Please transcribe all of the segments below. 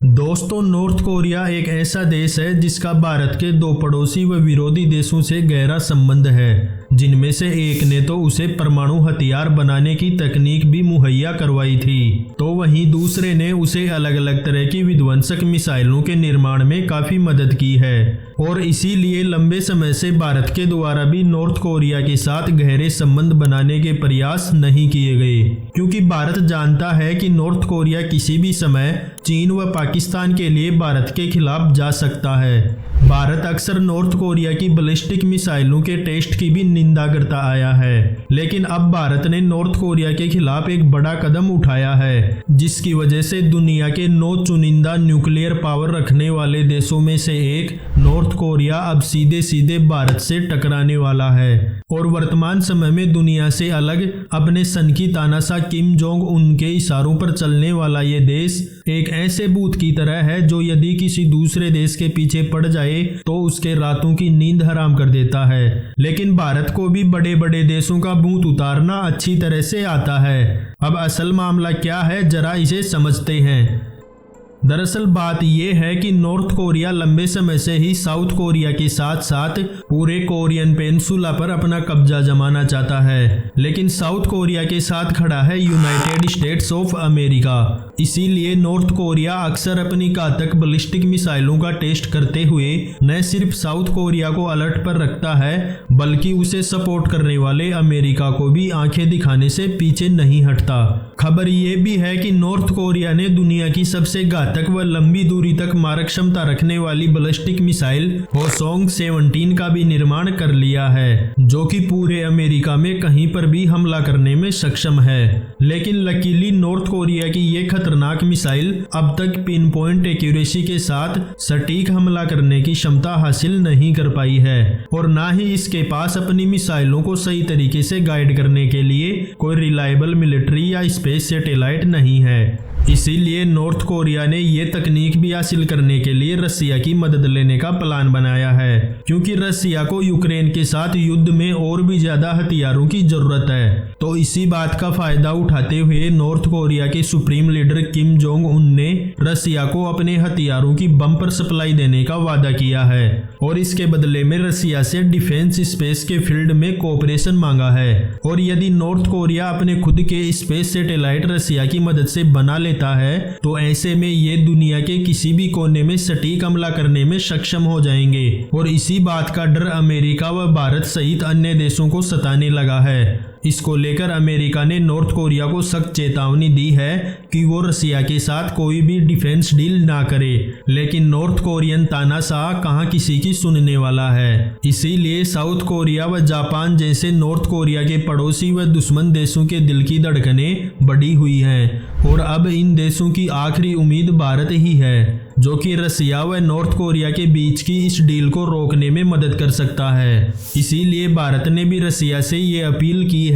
दोस्तों, north Korea एक ऐसा देश है जिसका भारत के दो पड़ोसी व विरोधी देशों से गहरा संबंध है, जिनमें से एक ने तो उसे परमाणु हथियार बनाने की तकनीक भी मुहैया करवाई थी, तो वहीं दूसरे ने उसे अलग अलग तरह की विध्वंसक मिसाइलों के निर्माण में काफी मदद की है। और इसीलिए लंबे समय से भारत के द्वारा भी नॉर्थ कोरिया के साथ गहरे संबंध बनाने के प्रयास नहीं किए गए, क्योंकि भारत जानता है कि नॉर्थ कोरिया किसी भी समय चीन व पाकिस्तान के लिए भारत के खिलाफ जा सकता है। भारत अक्सर नॉर्थ कोरिया की बैलिस्टिक मिसाइलों के टेस्ट की भी निंदा करता आया है, लेकिन अब भारत ने नॉर्थ कोरिया के खिलाफ एक बड़ा कदम उठाया है, जिसकी वजह से दुनिया के 9 चुनिंदा न्यूक्लियर पावर रखने वाले देशों में से एक नॉर्थ कोरिया अब सीधे सीधे भारत से टकराने वाला है। और वर्तमान समय में दुनिया से अलग अपने सन की तानाशाह किम जोंग उन के इशारों पर चलने वाला ये देश एक ऐसे भूत की तरह है जो यदि किसी दूसरे देश के पीछे पड़ जाए तो उसके रातों की नींद हराम कर देता है। लेकिन भारत को भी बड़े बड़े देशों का भूत उतारना अच्छी तरह से आता है। अब असल मामला क्या है, जरा इसे समझते हैं। दरअसल बात यह है कि नॉर्थ कोरिया लंबे समय से ही साउथ कोरिया के साथ साथ पूरे कोरियन पेनिनसुला पर अपना कब्जा जमाना चाहता है, लेकिन साउथ कोरिया के साथ खड़ा है यूनाइटेड स्टेट्स ऑफ अमेरिका। इसीलिए नॉर्थ कोरिया अक्सर अपनी घातक बैलिस्टिक मिसाइलों का टेस्ट करते हुए न सिर्फ साउथ कोरिया को अलर्ट पर रखता है, बल्कि उसे सपोर्ट करने वाले अमेरिका को भी आंखें दिखाने से पीछे नहीं हटता। खबर ये भी है कि नॉर्थ कोरिया ने दुनिया की सबसे घातक व लंबी दूरी तक मारक क्षमता रखने वाली बैलिस्टिक मिसाइल होसोंग 17 का भी निर्माण कर लिया है, जो कि पूरे अमेरिका में कहीं पर भी हमला करने में सक्षम है। लेकिन लकीली नॉर्थ कोरिया की ये खतरनाक मिसाइल अब तक पिन पॉइंट एक्यूरेसी के साथ सटीक हमला करने की क्षमता हासिल नहीं कर पाई है, और ना ही इसके पास अपनी मिसाइलों को सही तरीके से गाइड करने के लिए कोई रिलायबल मिलिट्री या स्पेस सैटेलाइट नहीं है। इसीलिए नॉर्थ कोरिया ने ये तकनीक भी हासिल करने के लिए रसिया की मदद लेने का प्लान बनाया है, क्योंकि रसिया को यूक्रेन के साथ युद्ध में और भी ज्यादा हथियारों की जरूरत है। तो इसी बात का फायदा उठाते हुए नॉर्थ कोरिया के supreme leader Kim Jong Un ने रसिया को अपने हथियारों की बम्पर सप्लाई देने का वादा किया है, और इसके बदले में रसिया से डिफेंस स्पेस के फील्ड में कोऑपरेशन मांगा है। और यदि नॉर्थ कोरिया अपने खुद के स्पेस सैटेलाइट रसिया की मदद से बना लेता है, तो ऐसे में ये दुनिया के किसी भी कोने में सटीक हमला करने में सक्षम हो जाएंगे। और इसी बात का डर अमेरिका व भारत सहित अन्य देशों को सताने लगा है। इसको लेकर अमेरिका ने नॉर्थ कोरिया को सख्त चेतावनी दी है कि वो रसिया के साथ कोई भी डिफेंस डील ना करे, लेकिन नॉर्थ कोरियन तानाशाह कहां किसी की सुनने वाला है। इसीलिए साउथ कोरिया व जापान जैसे नॉर्थ कोरिया के पड़ोसी व दुश्मन देशों के दिल की धड़कनें बढ़ी हुई हैं, और अब इन देशों की आखिरी उम्मीद भारत ही है, जो कि रसिया व नॉर्थ कोरिया के बीच की इस डील को रोकने में मदद कर सकता है। इसीलिए भारत ने भी रसिया से ये अपील की है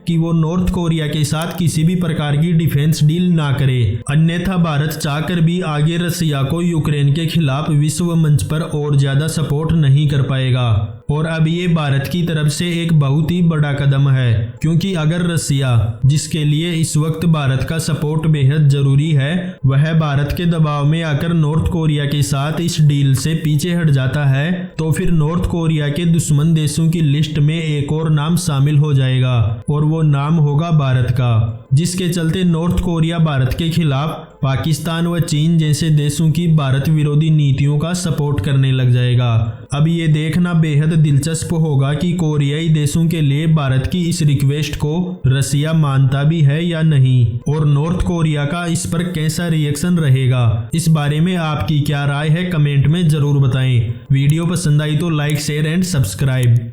कि वो नॉर्थ कोरिया के साथ किसी भी प्रकार की डिफेंस डील ना करे, अन्यथा भारत चाहकर भी आगे रसिया को यूक्रेन के खिलाफ विश्व मंच पर और ज्यादा सपोर्ट नहीं कर पाएगा। और अब ये भारत की तरफ से एक बहुत ही बड़ा कदम है, क्योंकि अगर रसिया, जिसके लिए इस वक्त भारत का सपोर्ट बेहद जरूरी है, वह भारत के दबाव में आकर नॉर्थ कोरिया के साथ इस डील से पीछे हट जाता है, तो फिर नॉर्थ कोरिया के दुश्मन देशों की लिस्ट में एक और नाम शामिल हो जाएगा, और वो नाम होगा भारत का, जिसके चलते नॉर्थ कोरिया भारत के खिलाफ पाकिस्तान व चीन जैसे देशों की भारत विरोधी नीतियों का सपोर्ट करने लग जाएगा। अब ये देखना बेहद दिलचस्प होगा कि कोरियाई देशों के लिए भारत की इस रिक्वेस्ट को रसिया मानता भी है या नहीं, और नॉर्थ कोरिया का इस पर कैसा रिएक्शन रहेगा। इस बारे में आपकी क्या राय है, कमेंट में जरूर बताएं। वीडियो पसंद आई तो लाइक, शेयर एंड सब्सक्राइब।